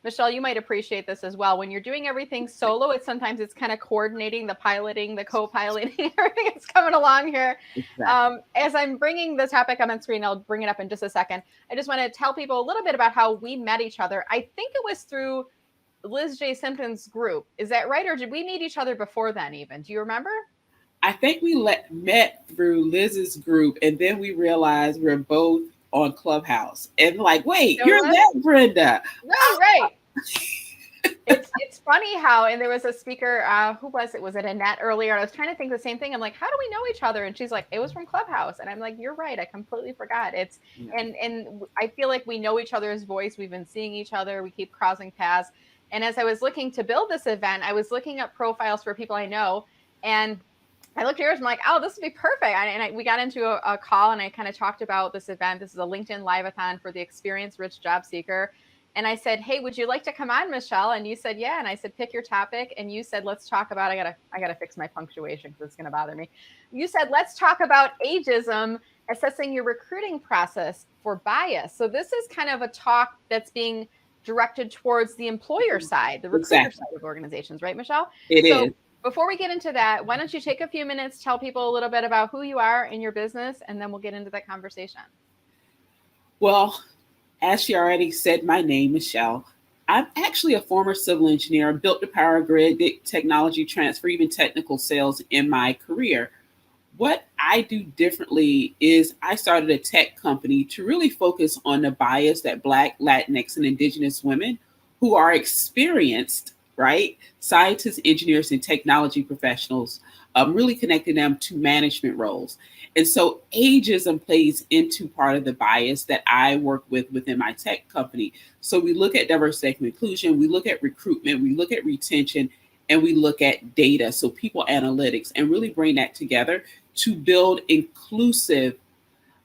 Michele, you might appreciate this as well. When you're doing everything solo, it's kind of coordinating the piloting, the co-piloting, everything that's coming along here. Exactly. As I'm bringing the topic up on screen, I'll bring it up in just a second. I just want to tell people a little bit about how we met each other. I think it was through Liz J. Simpson's group. Is that right? Or did we meet each other before then even? Do you remember? I think we met through Liz's group, and then we realized we're both on Clubhouse. And like, wait, you're that Brenda. Right. It's funny how, and there was a speaker, who was it? Was it Annette earlier? I was trying to think the same thing. I'm like, how do we know each other? And she's like, it was from Clubhouse. And I'm like, you're right. I completely forgot. And I feel like we know each other's voice. We've been seeing each other. We keep crossing paths. And as I was looking to build this event, I was looking up profiles for people I know. And I looked at yours. I'm like, oh, this would be perfect. We got into a call and I kind of talked about this event. This is a LinkedIn Live-a-thon for the experienced rich job seeker. And I said, hey, would you like to come on, Michele? And you said, yeah. And I said, pick your topic. And you said, let's talk about, I gotta fix my punctuation because it's going to bother me. You said, let's talk about ageism, assessing your recruiting process for bias. So this is kind of a talk that's being directed towards the employer side, the recruiter side of organizations, right, Michele? It is. Before we get into that, why don't you take a few minutes, tell people a little bit about who you are in your business, and then we'll get into that conversation. Well, as she already said, my name, Michele. I'm actually a former civil engineer, built the power grid, did technology transfer, even technical sales in my career. What I do differently is I started a tech company to really focus on the bias that Black, Latinx, and Indigenous women who are experienced, right? Scientists, engineers, and technology professionals, really connecting them to management roles. And so ageism plays into part of the bias that I work with within my tech company. So we look at diversity and inclusion, we look at recruitment, we look at retention, and we look at data, so people analytics, and really bring that together to build inclusive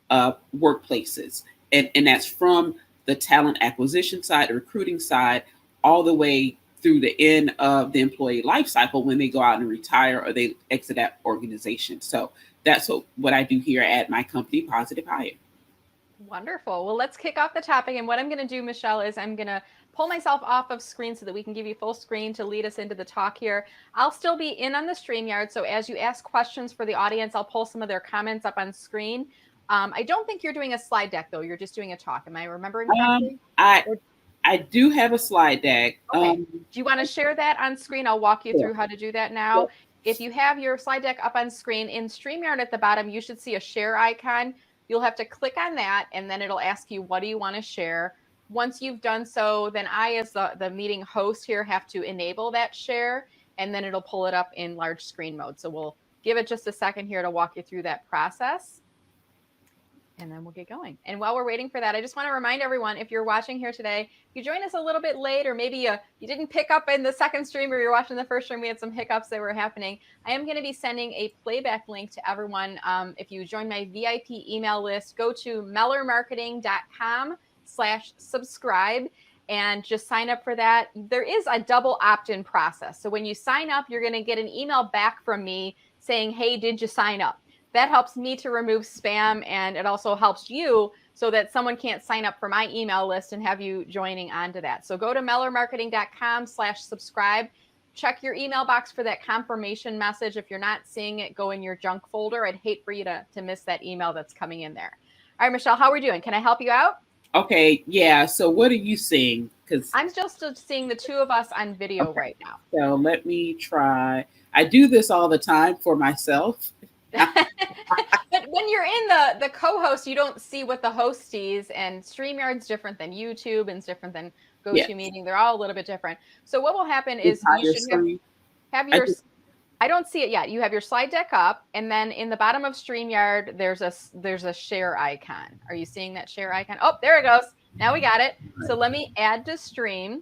workplaces. And that's from the talent acquisition side, the recruiting side, all the way through the end of the employee life cycle when they go out and retire or they exit that organization. So that's what I do here at my company, PositiveHire. Wonderful. Well, let's kick off the topic. And what I'm going to do, Michele, is I'm going to pull myself off of screen so that we can give you full screen to lead us into the talk here. I'll still be in on the StreamYard. So as you ask questions for the audience, I'll pull some of their comments up on screen. I don't think you're doing a slide deck, though. You're just doing a talk. Am I remembering correctly? I do have a slide deck. Okay. Do you want to share that on screen? I'll walk you through how to do that now. If you have your slide deck up on screen, in StreamYard at the bottom, you should see a share icon. You'll have to click on that, and then it'll ask you, what do you want to share? Once you've done so, then I, as the meeting host here, have to enable that share, and then it'll pull it up in large screen mode. So we'll give it just a second here to walk you through that process, and then we'll get going. And while we're waiting for that, I just want to remind everyone, if you're watching here today, if you join us a little bit late, or maybe you didn't pick up in the second stream, or you're watching the first stream, we had some hiccups that were happening. I am going to be sending a playback link to everyone. If you join my VIP email list, go to mellermarketing.com/subscribe and just sign up for that. There is a double opt-in process. So when you sign up, you're going to get an email back from me saying, hey, did you sign up? That helps me to remove spam, and it also helps you so that someone can't sign up for my email list and have you joining onto that. So go to mellermarketing.com/subscribe. Check your email box for that confirmation message. If you're not seeing it, go in your junk folder. I'd hate for you to miss that email that's coming in there. All right, Michele, how are we doing? Can I help you out? Okay, yeah. So what are you seeing? Because I'm just seeing the two of us on video right now. So let me try. I do this all the time for myself. But when you're in the co-host, you don't see what the host sees, and StreamYard's different than YouTube and it's different than GoToMeeting. They're all a little bit different. So what will happen is you should have your, I don't see it yet. You have your slide deck up, and then in the bottom of StreamYard, there's a share icon. Are you seeing that share icon? Oh, there it goes. Now we got it. So let me add to stream.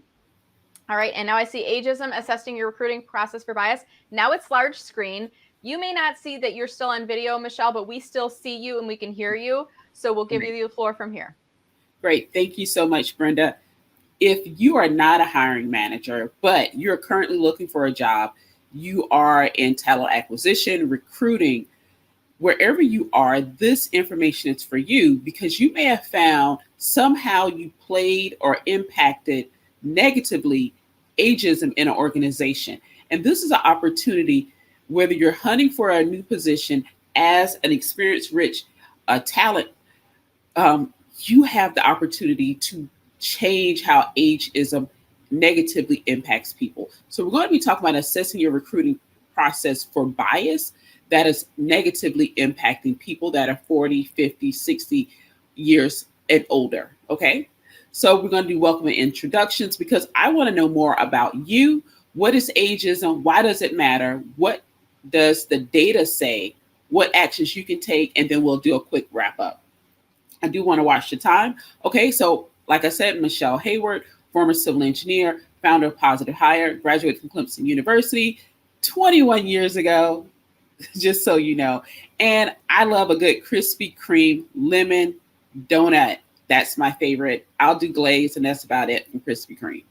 All right, and now I see ageism, assessing your recruiting process for bias. Now it's large screen. You may not see that you're still on video, Michele, but we still see you and we can hear you. So we'll give you the floor from here. Great. Thank you so much, Brenda. If you are not a hiring manager, but you're currently looking for a job, you are in talent acquisition, recruiting, wherever you are, this information is for you, because you may have found somehow you played or impacted negatively ageism in an organization. And this is an opportunity, whether you're hunting for a new position as an experienced, rich talent, you have the opportunity to change how ageism negatively impacts people. So we're going to be talking about assessing your recruiting process for bias that is negatively impacting people that are 40, 50, 60 years and older. Okay. So we're going to do welcome and introductions because I want to know more about you. What is ageism? Why does it matter? What does the data say? What actions you can take? And then we'll do a quick wrap up. I do want to watch the time. Okay, so like I said, Michele Heyward, former civil engineer, founder of PositiveHire, graduated from Clemson University 21 years ago, just so you know. And I love a good Krispy Kreme lemon donut. That's my favorite. I'll do glaze, and that's about it from Krispy Kreme.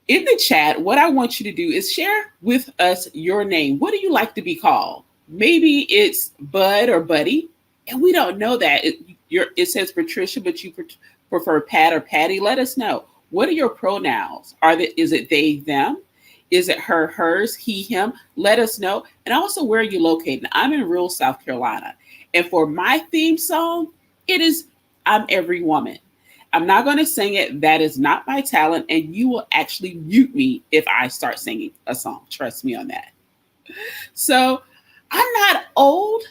In the chat, what I want you to do is share with us your name. What do you like to be called? Maybe it's Bud or Buddy, and we don't know that. It says Patricia, but you prefer Pat or Patty. Let us know. What are your pronouns? Is it they, them? Is it her, hers, he, him? Let us know. And also, where are you located? I'm in rural South Carolina. And for my theme song, it is I'm Every Woman. I'm not going to sing it. That is not my talent. And you will actually mute me if I start singing a song. Trust me on that. So I'm not old.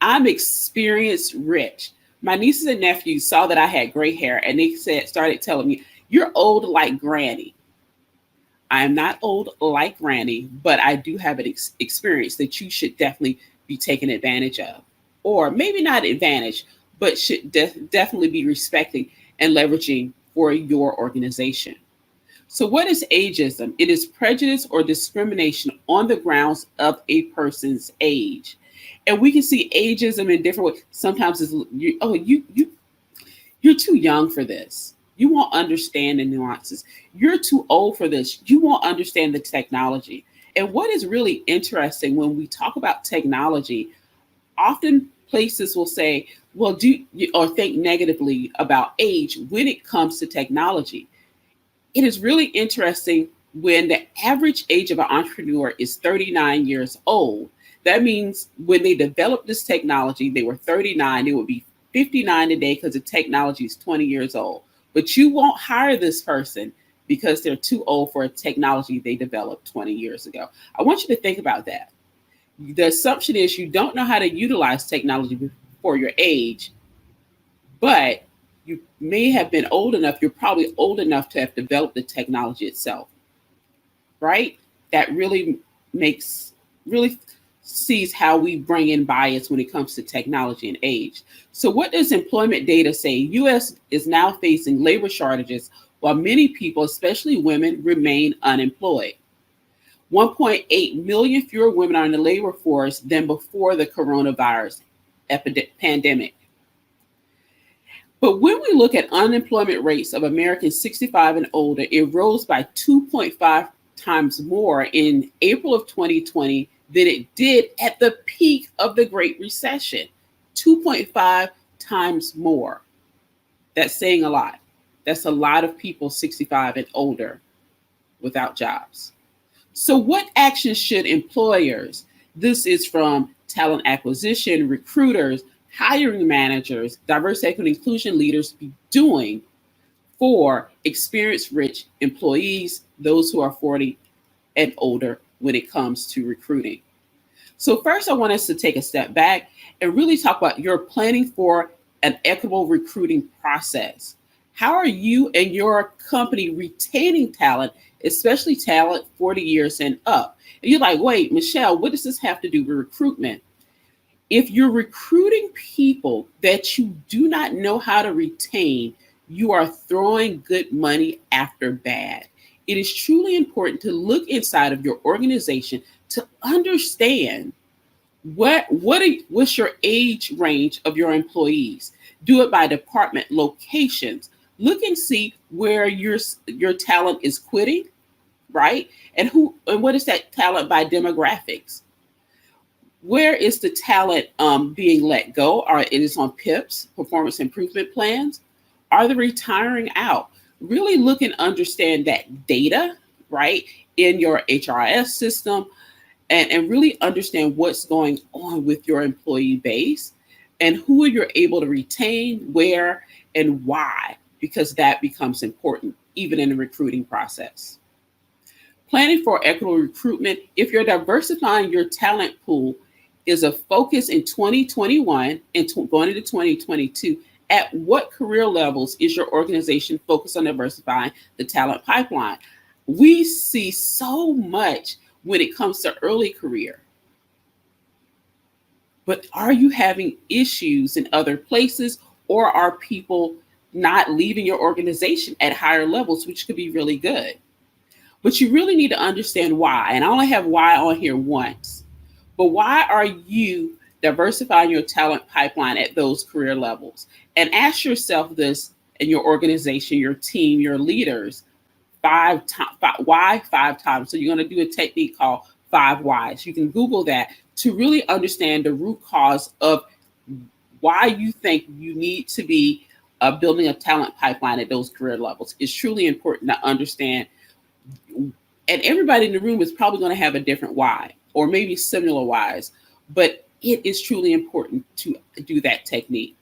I'm experienced rich. My nieces and nephews saw that I had gray hair and they started telling me, you're old like Granny. I am not old like Granny, but I do have an experience that you should definitely be taking advantage of. Or maybe not advantage, but should definitely be respecting and leveraging for your organization. So what is ageism? It is prejudice or discrimination on the grounds of a person's age. And we can see ageism in different ways. Sometimes it's, you're too young for this. You won't understand the nuances. You're too old for this. You won't understand the technology. And what is really interesting when we talk about technology, often places will say, well, or think negatively about age when it comes to technology. It is really interesting when the average age of an entrepreneur is 39 years old. That means when they developed this technology, they were 39, they would be 59 today because the technology is 20 years old. But you won't hire this person because they're too old for a technology they developed 20 years ago. I want you to think about that. The assumption is you don't know how to utilize technology for your age, but you may have been old enough, you're probably old enough to have developed the technology itself, right? That really sees how we bring in bias when it comes to technology and age. So what does employment data say? U.S. is now facing labor shortages while many people, especially women, remain unemployed. 1.8 million fewer women are in the labor force than before the coronavirus pandemic. But when we look at unemployment rates of Americans 65 and older, it rose by 2.5 times more in April of 2020 than it did at the peak of the Great Recession. 2.5 times more. That's saying a lot. That's a lot of people 65 and older without jobs. So what actions should employers, this is from talent acquisition, recruiters, hiring managers, diversity, equity, and inclusion leaders be doing for experienced rich employees, those who are 40 and older when it comes to recruiting? So first, I want us to take a step back and really talk about your planning for an equitable recruiting process. How are you and your company retaining talent, especially talent 40 years and up? And you're like, wait, Michele, what does this have to do with recruitment? If you're recruiting people that you do not know how to retain, you are throwing good money after bad. It is truly important to look inside of your organization to understand what's your age range of your employees. Do it by department, locations. Look and see where your talent is quitting, right? And what is that talent by demographics? Where is the talent being let go? Or it is on PIPs, performance improvement plans? Are they retiring out? really look and understand that data, right, in your HRS system, and really understand what's going on with your employee base and who you're able to retain, where, and why, because that becomes important even in the recruiting process. Planning for equitable recruitment, if you're diversifying your talent pool, is a focus in 2021 and going into 2022. At what career levels is your organization focused on diversifying the talent pipeline? We see so much when it comes to early career. But are you having issues in other places, or are people not leaving your organization at higher levels, which could be really good? But you really need to understand why. And I only have why on here once. But why are you diversifying your talent pipeline at those career levels? And ask yourself this in your organization, your team, your leaders, why 5 times? So you're going to do a technique called 5 whys. You can Google that to really understand the root cause of why you think you need to be building a talent pipeline at those career levels. It's truly important to understand. And everybody in the room is probably going to have a different why, or maybe similar whys, but it is truly important to do that technique.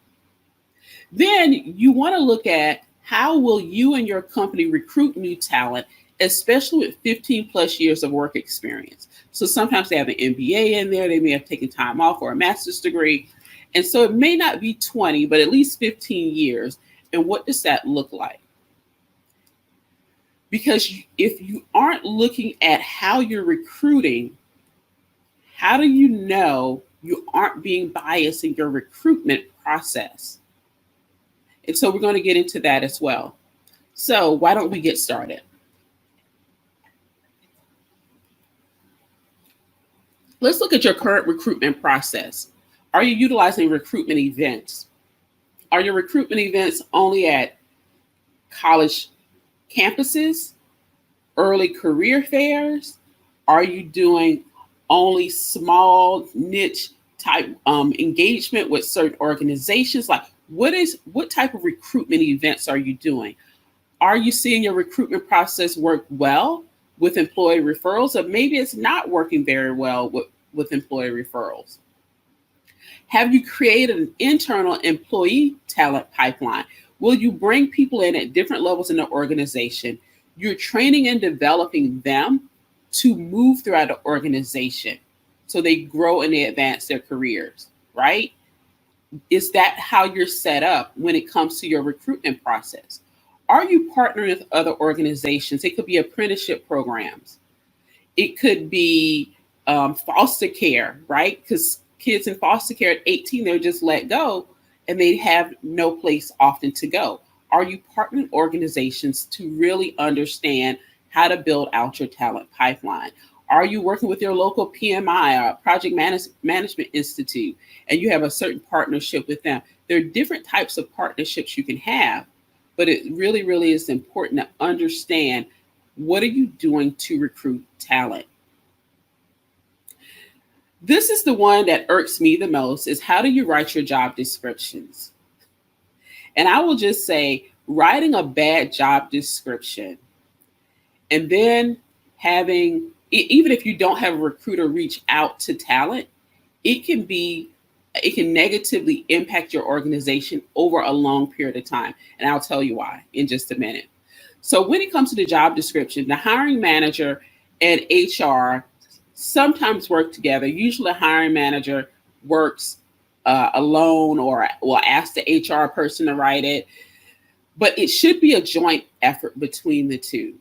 Then you want to look at how will you and your company recruit new talent, especially with 15 plus years of work experience. So sometimes they have an MBA in there, they may have taken time off or a master's degree. And so it may not be 20, but at least 15 years. And what does that look like? Because if you aren't looking at how you're recruiting, how do you know you aren't being biased in your recruitment process? And so we're going to get into that as well. So why don't we get started? Let's look at your current recruitment process. Are you utilizing recruitment events? Are your recruitment events only at college campuses, early career fairs? Are you doing only small niche type engagement with certain organizations? Like what type of recruitment events are you doing? Are you seeing your recruitment process work well with employee referrals, or maybe it's not working very well with employee referrals? Have you created an internal employee talent pipeline? Will you bring people in at different levels in the organization? You're training and developing them to move throughout the organization so they grow and they advance their careers, right? Is that how you're set up when it comes to your recruitment process? Are you partnering with other organizations? It could be apprenticeship programs. It could be foster care, right? Because kids in foster care at 18, they're just let go and they have no place often to go. Are you partnering organizations to really understand how to build out your talent pipeline? Are you working with your local PMI or Project Management Institute, and you have a certain partnership with them? There are different types of partnerships you can have, but it really, really is important to understand what are you doing to recruit talent. This is the one that irks me the most, is how do you write your job descriptions? And I will just say, writing a bad job description and then having, even if you don't have a recruiter reach out to talent, it can negatively impact your organization over a long period of time. And I'll tell you why in just a minute. So when it comes to the job description, the hiring manager and HR sometimes work together. Usually the hiring manager works alone or will ask the HR person to write it. But it should be a joint effort between the two,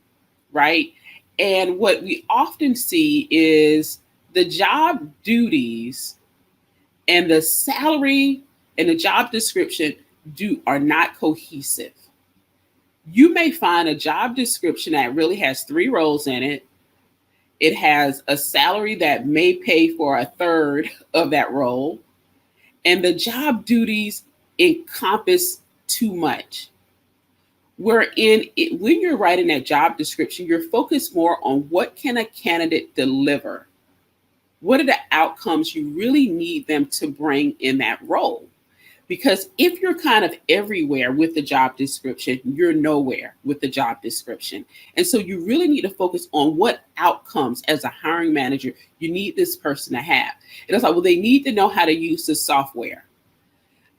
right? And what we often see is the job duties and the salary and the job description are not cohesive. You may find a job description that really has 3 roles in it. It has a salary that may pay for a third of that role, and the job duties encompass too much. When you're writing that job description, you're focused more on what can a candidate deliver? What are the outcomes you really need them to bring in that role? Because if you're kind of everywhere with the job description, you're nowhere with the job description. And so you really need to focus on what outcomes as a hiring manager you need this person to have. And it's like, well, they need to know how to use the software.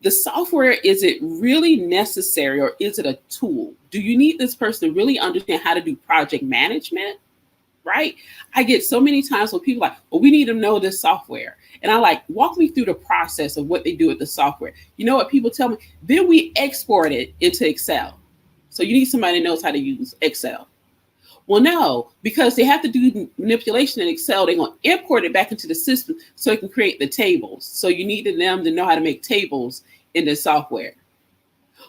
The software, is it really necessary or is it a tool? Do you need this person to really understand how to do project management? Right? I get so many times when people are like, well, we need to know this software. And I like, walk me through the process of what they do with the software. You know what people tell me? Then we export it into Excel. So you need somebody who knows how to use Excel. Well, no, because they have to do manipulation in Excel, they're going to import it back into the system so it can create the tables. So you need them to know how to make tables in the software.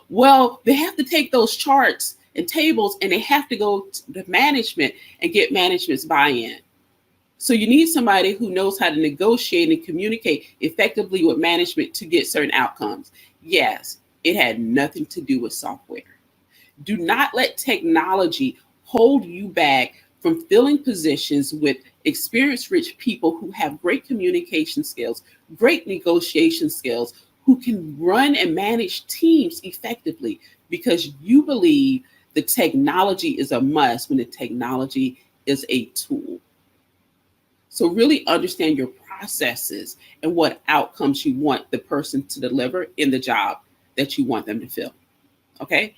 Well, they have to take those charts and tables and they have to go to management and get management's buy-in. So you need somebody who knows how to negotiate and communicate effectively with management to get certain outcomes. Yes, it had nothing to do with software. Do not let technology hold you back from filling positions with experience-rich people who have great communication skills, great negotiation skills, who can run and manage teams effectively, because you believe the technology is a must when the technology is a tool. So really understand your processes and what outcomes you want the person to deliver in the job that you want them to fill. Okay?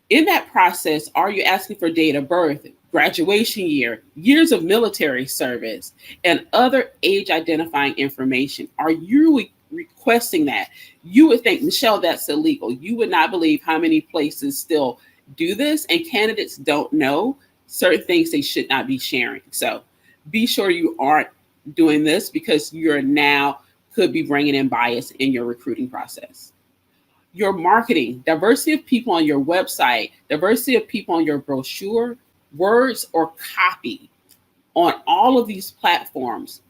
In that process, are you asking for date of birth, graduation year, years of military service, and other age identifying information? Are you requesting that? You would think, Michelle, that's illegal. You would not believe how many places still do this, and candidates don't know certain things they should not be sharing. So be sure you aren't doing this, because you're now could be bringing in bias in your recruiting process. Your marketing, diversity of people on your website, diversity of people on your brochure, words or copy on all of these platforms,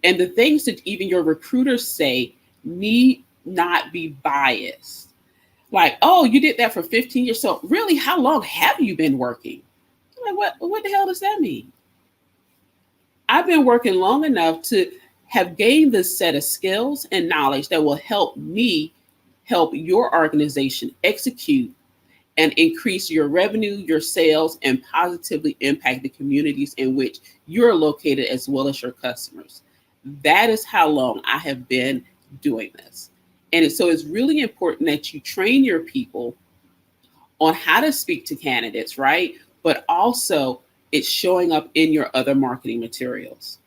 and the things that even your recruiters say need not be biased. Like, oh, you did that for 15 years. So really, how long have you been working? I'm like, what the hell does that mean? I've been working long enough to have gained this set of skills and knowledge that will help me help your organization execute and increase your revenue, your sales, and positively impact the communities in which you're located, as well as your customers. That is how long I have been doing this. And so it's really important that you train your people on how to speak to candidates, right? But also it's showing up in your other marketing materials.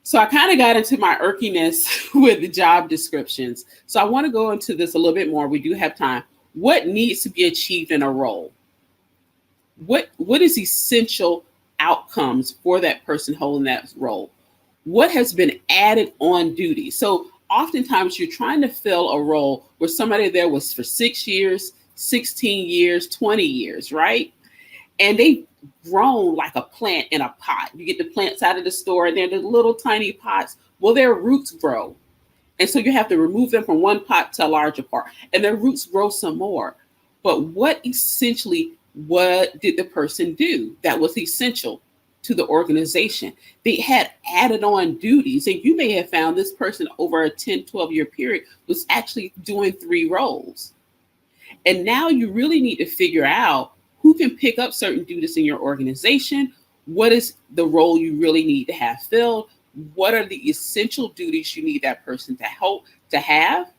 So I kind of got into my irkiness with the job descriptions. So I want to go into this a little bit more. We do have time. What needs to be achieved in a role? What is essential outcomes for that person holding that role? What has been added on duty? So oftentimes you're trying to fill a role where somebody there was for 6 years, 16 years, 20 years, right? And they've grown like a plant in a pot. You get the plants out of the store and they're the little tiny pots. Well, their roots grow. And so you have to remove them from one pot to a larger part, and their roots grow some more. But what did the person do that was essential to the organization? They had added on duties, and you may have found this person over a 10, 12-year period was actually doing 3 roles. And now you really need to figure out who can pick up certain duties in your organization. What is the role you really need to have filled? What are the essential duties you need that person to help to have?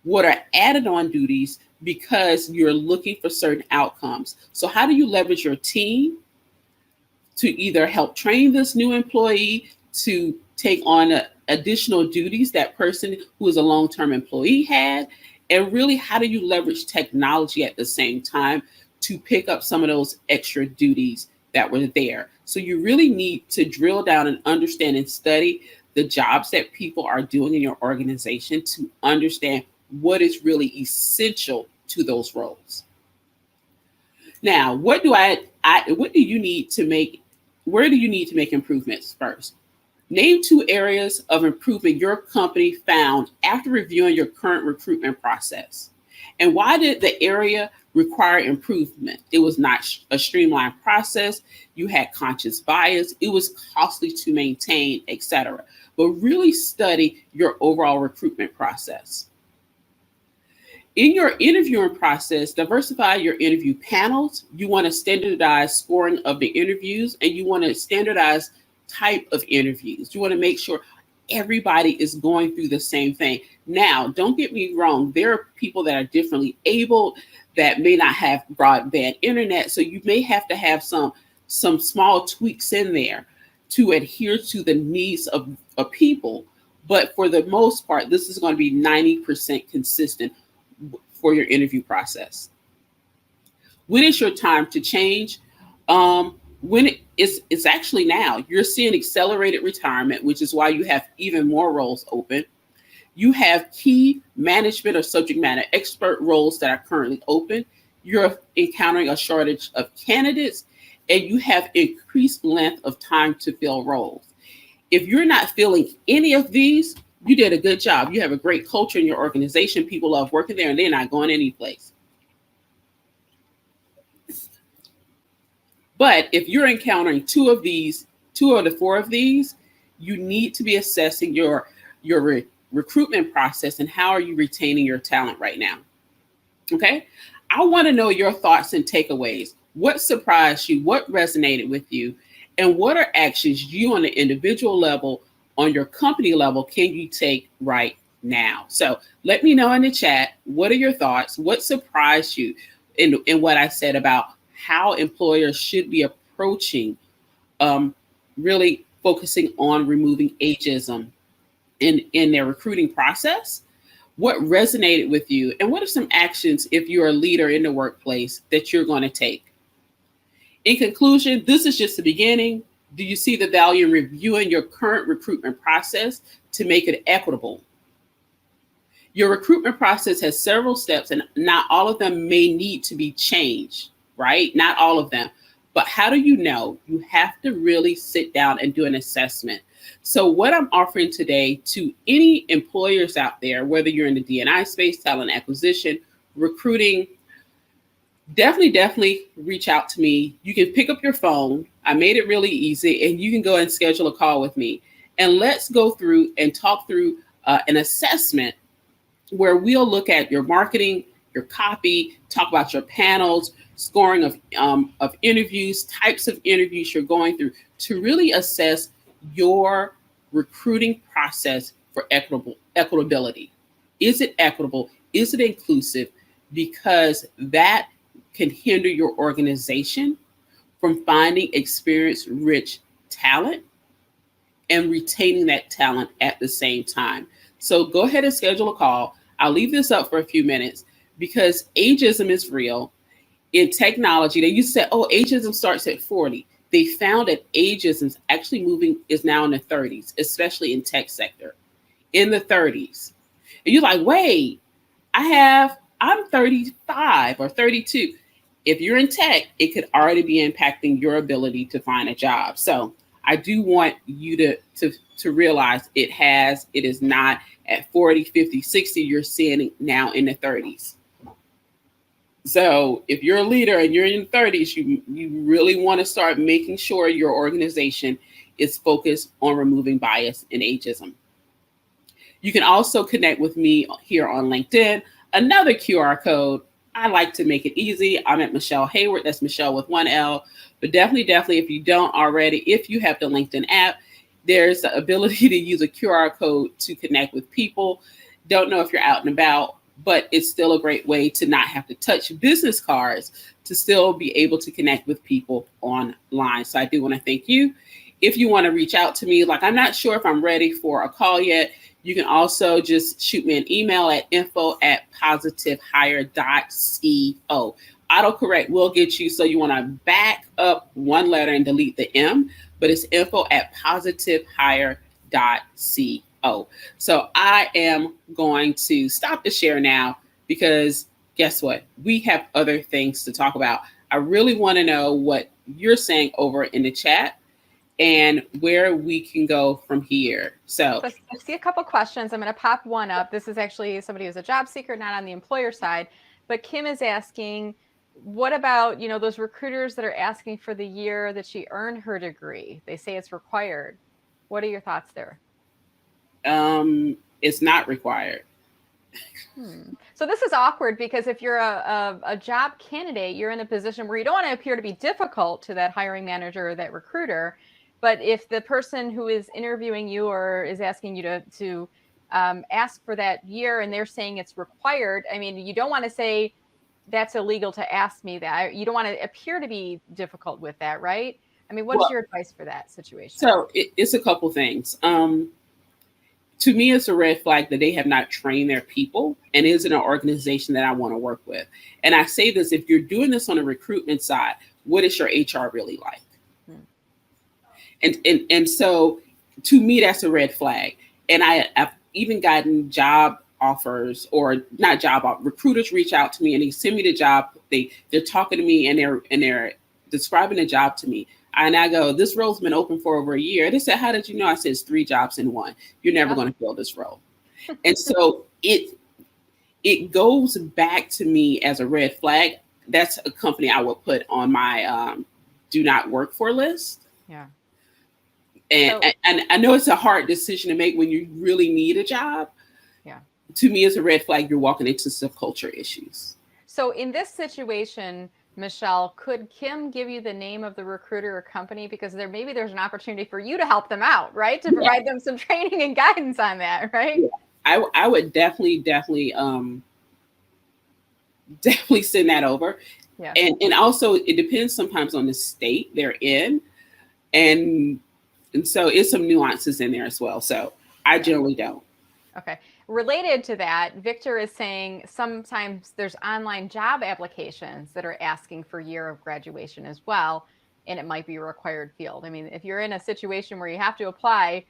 What are added on duties because you're looking for certain outcomes? So how do you leverage your team to either help train this new employee to take on additional duties that person who is a long-term employee had? And really, how do you leverage technology at the same time to pick up some of those extra duties that were there? So you really need to drill down and understand and study the jobs that people are doing in your organization to understand what is really essential to those roles. Now, what do you need to make? Where do you need to make improvements first? Name 2 areas of improvement your company found after reviewing your current recruitment process. And why did the area require improvement? It was not a streamlined process. You had conscious bias. It was costly to maintain, etc. But really study your overall recruitment process. In your interviewing process, diversify your interview panels. You want to standardize scoring of the interviews, and you want to standardize type of interviews. You want to make sure everybody is going through the same thing. Now, don't get me wrong. There are people that are differently abled that may not have broadband internet. So you may have to have some small tweaks in there to adhere to the needs of people. But for the most part, this is going to be 90% consistent for your interview process. When is your time to change? When it's actually now. You're seeing accelerated retirement, which is why you have even more roles open. You have key management or subject matter expert roles that are currently open. You're encountering a shortage of candidates, and you have increased length of time to fill roles. If you're not filling any of these, you did a good job. You have a great culture in your organization. People love working there, and they're not going anyplace. But if you're encountering two of the four of these, you need to be assessing your recruitment process and how are you retaining your talent right now. Okay, I want to know your thoughts and takeaways. What surprised you? What resonated with you? And what are actions you on the individual level, on your company level, can you take right now? So let me know in the chat, what are your thoughts? What surprised you in what I said about how employers should be approaching really focusing on removing ageism in their recruiting process? What resonated with you? And what are some actions, if you're a leader in the workplace, that you're going to take? In conclusion, this is just the beginning. Do you see the value in reviewing your current recruitment process to make it equitable? Your recruitment process has several steps, and not all of them may need to be changed, right? Not all of them. But how do you know? You have to really sit down and do an assessment. So what I'm offering today to any employers out there, whether you're in the D&I space, talent acquisition, recruiting, definitely reach out to me. You can pick up your phone. I made it really easy, and you can go and schedule a call with me. And let's go through and talk through an assessment where we'll look at your marketing, your copy, talk about your panels, scoring of interviews, types of interviews you're going through to really assess your recruiting process for equitability. Is it equitable? Is it inclusive? Because that can hinder your organization from finding experienced, rich talent and retaining that talent at the same time. So go ahead and schedule a call. I'll leave this up for a few minutes because ageism is real. In technology, they used to say, oh, ageism starts at 40. They found that ageism is now in the 30s, especially in tech sector, in the 30s. And you're like, wait, I'm 35 or 32. If you're in tech, it could already be impacting your ability to find a job. So I do want you to realize it is not at 40, 50, 60, you're seeing it now in the 30s. So if you're a leader and you're in the 30s, you really want to start making sure your organization is focused on removing bias and ageism. You can also connect with me here on LinkedIn. Another QR code. I like to make it easy. I'm at Michele Heyward. That's Michelle with one L. But definitely, if you don't already, if you have the LinkedIn app, there's the ability to use a QR code to connect with people. Don't know if you're out and about, but it's still a great way to not have to touch business cards to still be able to connect with people online. So I do want to thank you. If you want to reach out to me, like I'm not sure if I'm ready for a call yet, you can also just shoot me an email at info@positivehire.co. Autocorrect will get you, so you want to back up one letter and delete the M, but it's info@positivehire.co. So I am going to stop the share now because guess what? We have other things to talk about. I really want to know what you're saying over in the chat and where we can go from here. So I see a couple questions. I'm going to pop one up. This is actually somebody who's a job seeker, not on the employer side, but Kim is asking, what about, those recruiters that are asking for the year that she earned her degree? They say it's required. What are your thoughts there? It's not required. So this is awkward because if you're a job candidate, you're in a position where you don't want to appear to be difficult to that hiring manager or that recruiter. But if the person who is interviewing you or is asking you to ask for that year and they're saying it's required, I mean, you don't want to say that's illegal to ask me that. You don't want to appear to be difficult with that, right? I mean, what's your advice for that situation? So it's a couple things. To me, it's a red flag that they have not trained their people and isn't an organization that I want to work with. And I say this, if you're doing this on a recruitment side, what is your HR really like? And so to me, that's a red flag. And I've even gotten job offers, or not recruiters reach out to me and they send me the job. They're talking to me and they're describing the job to me. And I go, this role's been open for over a year. They said, how did you know? I said, it's 3 jobs in one. You're never going to fill this role. And so it goes back to me as a red flag. That's a company I would put on my do not work for list. Yeah. And I know it's a hard decision to make when you really need a job. Yeah. To me, it's a red flag. You're walking into subculture issues. So in this situation, Michele, could Kim give you the name of the recruiter or company? Because maybe there's an opportunity for you to help them out, right? To provide them some training and guidance on that, right? Yeah. I would definitely send that over. Yeah. And also it depends sometimes on the state they're in. And so it's some nuances in there as well. So I generally don't. Okay. Related to that, Victor is saying sometimes there's online job applications that are asking for year of graduation as well, and it might be a required field. I mean, if you're in a situation where you have to apply,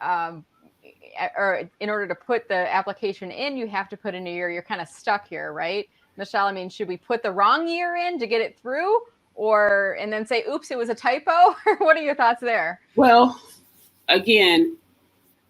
or in order to put the application in, you have to put in a year, you're kind of stuck here, right? Michele, I mean, should we put the wrong year in to get it through, and then say, oops, it was a typo? What are your thoughts there? Well, again,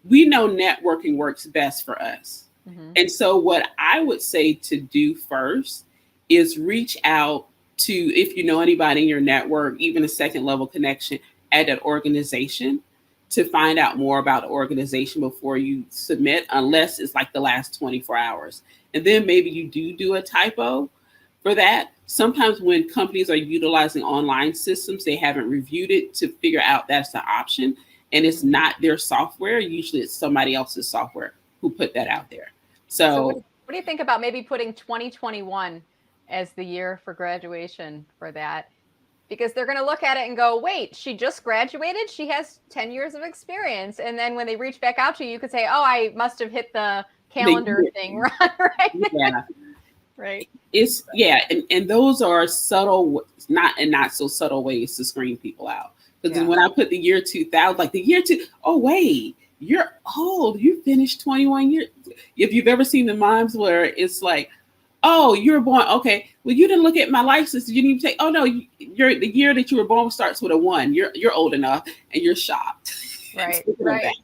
we know networking works best for us. Mm-hmm. And so what I would say to do first is reach out to, if you know anybody in your network, even a second level connection at an organization, to find out more about the organization before you submit, unless it's like the last 24 hours. And then maybe you do a typo for that. Sometimes when companies are utilizing online systems, they haven't reviewed it to figure out that's the option. And it's not their software. Usually it's somebody else's software who put that out there. So what do you think about maybe putting 2021 as the year for graduation for that? Because they're going to look at it and go, wait, she just graduated. She has 10 years of experience. And then when they reach back out to you, you could say, oh, I must have hit the calendar thing, right? Yeah. Right. And those are subtle, not so subtle ways to screen people out. Because when I put the year 2000, like the year oh wait, you're old. You finished 21 years. If you've ever seen the memes where it's like, oh, you were born. Okay, well, you didn't look at my license. You didn't even say, oh no, the year that you were born starts with a 1. You're old enough, and you're shocked. Right. Right.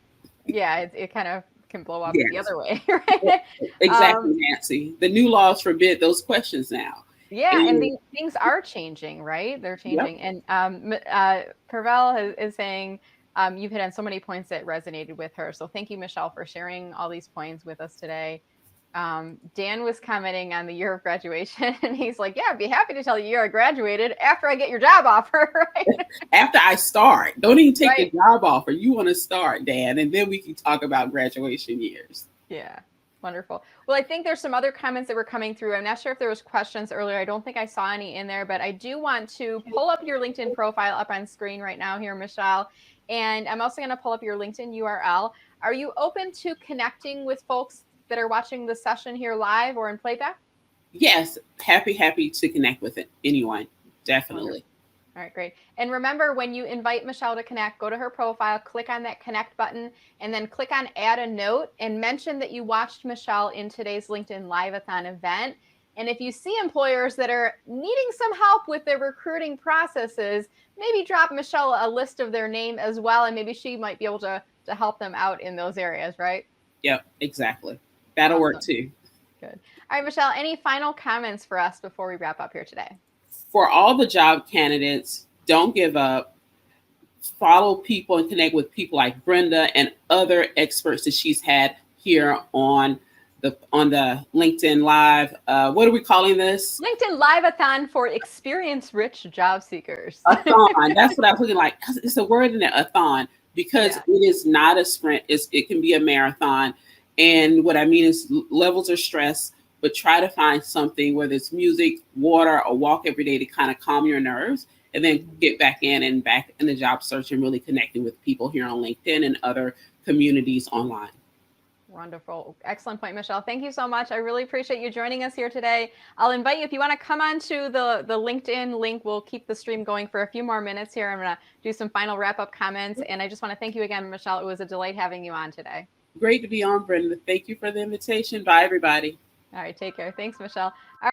Yeah, it kind of can blow up the other way. Right? Exactly, Nancy. The new laws forbid those questions now. Yeah, and things are changing, right? They're changing. Yep. And Carvel is saying you've hit on so many points that resonated with her. So thank you, Michele, for sharing all these points with us today. Dan was commenting on the year of graduation, and he's like, yeah, I'd be happy to tell you I graduated after I get your job offer, right? After I start. Don't even take the job offer. You want to start, Dan, and then we can talk about graduation years. Yeah. Wonderful. Well, I think there's some other comments that were coming through. I'm not sure if there was questions earlier. I don't think I saw any in there, but I do want to pull up your LinkedIn profile up on screen right now here, Michele. And I'm also going to pull up your LinkedIn URL. Are you open to connecting with folks that are watching the session here live or in playback? Yes. Happy to connect with anyone. Definitely. All right, great. And remember, when you invite Michele to connect, go to her profile, click on that connect button, and then click on add a note and mention that you watched Michele in today's LinkedIn Live-a-thon event. And if you see employers that are needing some help with their recruiting processes, maybe drop Michele a list of their name as well, and maybe she might be able to help them out in those areas, right? Yep, exactly. That'll work too. Good. All right, Michele, any final comments for us before we wrap up here today? For all the job candidates, don't give up. Follow people and connect with people like Brenda and other experts that she's had here on on the LinkedIn Live. What are we calling this? LinkedIn Live-a-thon for experience-rich job seekers. A thon. That's what I was looking like. It's a word in there, a thon, because Yeah. it is not a sprint. It can be a marathon. And what I mean is levels of stress, but try to find something, whether it's music, water, a walk every day to kind of calm your nerves, and then get back in the job search and really connecting with people here on LinkedIn and other communities online. Wonderful. Excellent point, Michele. Thank you so much. I really appreciate you joining us here today. I'll invite you, if you want to come on to the LinkedIn link, we'll keep the stream going for a few more minutes here. I'm going to do some final wrap-up comments. And I just want to thank you again, Michele. It was a delight having you on today. Great to be on, Brenda. Thank you for the invitation. Bye, everybody. All right, take care. Thanks, Michele.